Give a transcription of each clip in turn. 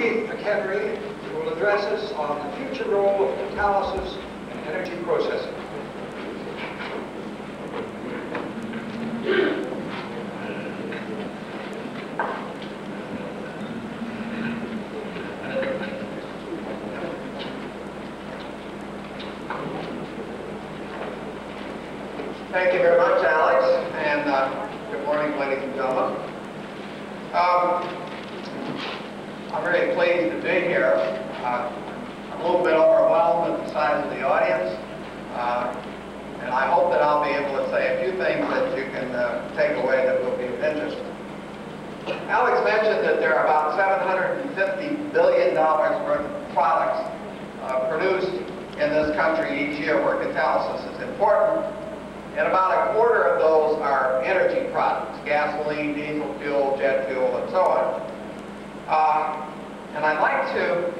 Keith McHenry, who will address us on the future role of catalysis in energy processing. Thank you very much, Alex, and good morning, ladies and gentlemen. I'm really pleased to be here. I'm a little bit overwhelmed at the size of the audience, and I hope that I'll be able to say a few things that you can take away that will be of interest. Alex mentioned that there are about $750 billion worth of products produced in this country each year where catalysis is important. And about a quarter of those are energy products, gasoline, diesel fuel, jet fuel, and so on. And I'd like to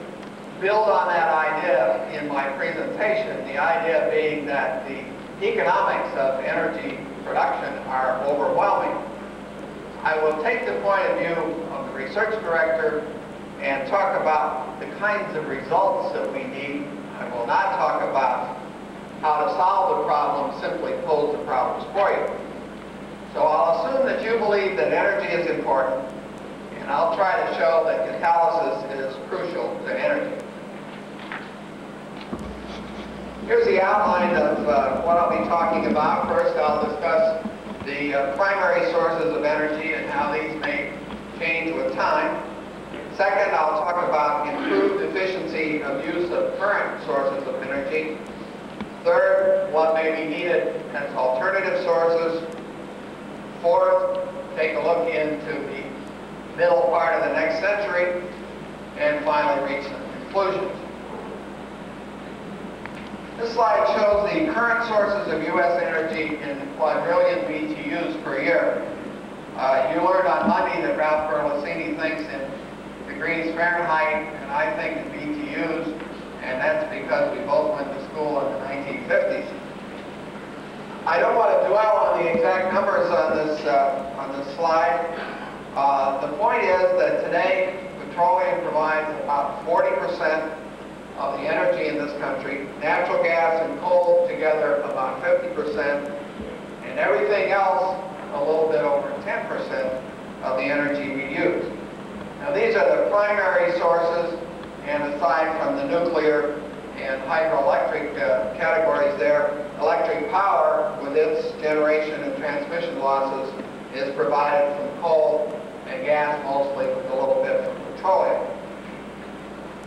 build on that idea in my presentation, the idea being that the economics of energy production are overwhelming. I will take the point of view of the research director and talk about the kinds of results that we need. I will not talk about how to solve the problem, simply pose the problems for you. So I'll assume that you believe that energy is important, and I'll try to show that catalysis is crucial to energy. Here's the outline of what I'll be talking about. First, I'll discuss the primary sources of energy and how these may change with time. Second, I'll talk about improved efficiency of use of current sources of energy. Third, what may be needed as alternative sources. Fourth, take a look into the middle part of the next century. And finally, reach some conclusions. This slide shows the current sources of U.S. energy in quadrillion BTUs per year. You learned on Monday that Ralph Berlusconi thinks in degrees Fahrenheit, and I think in BTUs. And that's because we both went to school in the 1950s. I don't want to dwell on the exact numbers on this slide. The point is that today, petroleum provides about 40% of the energy in this country. Natural gas and coal together about 50%. And everything else a little bit over 10% of the energy we use. Now these are the primary sources. And aside from the nuclear and hydroelectric categories there, electric power, with its generation and transmission losses, is provided from coal and gas mostly, with a little bit from petroleum.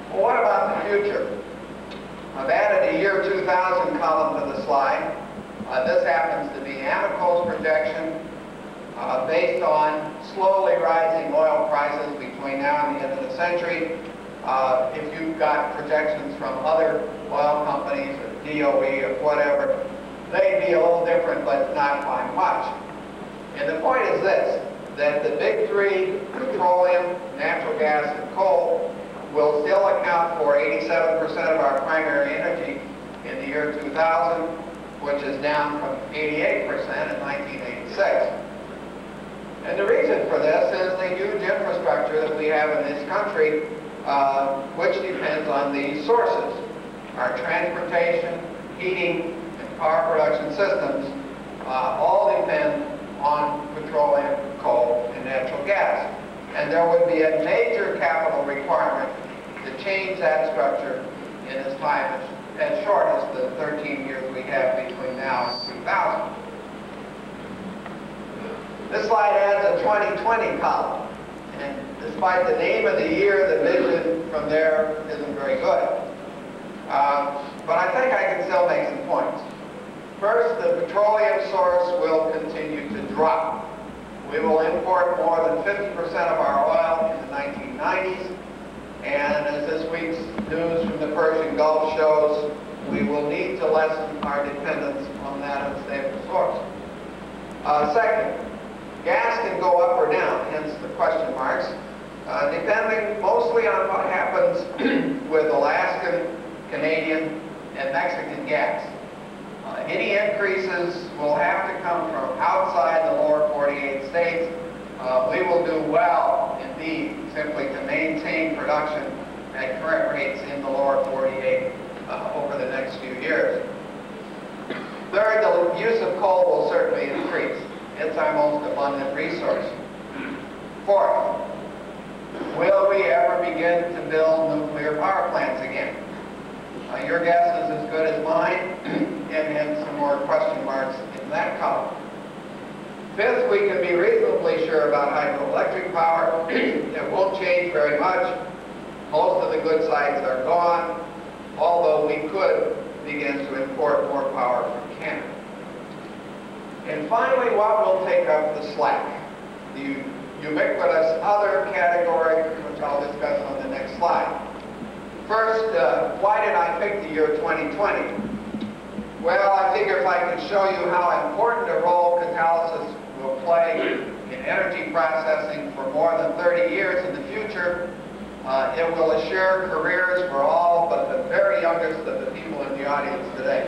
Well, what about the future? I've added a year 2000 column to the slide. This happens to be Amoco's projection based on slowly rising oil prices between now and the end of the century. If you've got projections from other oil companies or DOE or whatever, they'd be a little different, but not by much. And the point is this, that the big three, petroleum, natural gas, and coal, will still account for 87% of our primary energy in the year 2000, which is down from 88% in 1986. And the reason for this is the huge infrastructure that we have in this country, which depends on these sources. Our transportation, heating, and power production systems all depend on petroleum, coal, and natural gas. And there would be a major capital requirement to change that structure in as time as short as the 13 years we have between now and 2000. This slide adds a 2020 column. And despite the name of the year, the vision from there isn't very good. But I think I can still make some points. First, the petroleum source will continue to drop. We will import more than 50% of our oil in the 1990s. And as this week's news from the Persian Gulf shows, we will need to lessen our dependence on that unstable source. Second, gas can go up or down, hence the question marks, depending mostly on what happens with Alaskan, Canadian, and Mexican gas. Any increases will have to come from outside the lower 48 states. We will do well indeed simply to maintain production at current rates in the lower 48 over the next few years. Third, the use of coal will certainly increase. It's our most abundant resource. Fourth, will we ever begin to build nuclear power plants again? Your guess is as good as mine, and some more question marks in that column. Fifth, we can be reasonably sure about hydroelectric power. It won't change very much. Most of the good sites are gone, although we could begin to import more power from Canada. And finally, what will take up the slack? The ubiquitous other category, which I'll discuss on the next slide. First, why did I pick the year 2020? Well, I figure if I can show you how important a role catalysis will play in energy processing for more than 30 years in the future, it will assure careers for all but the very youngest of the people in the audience today.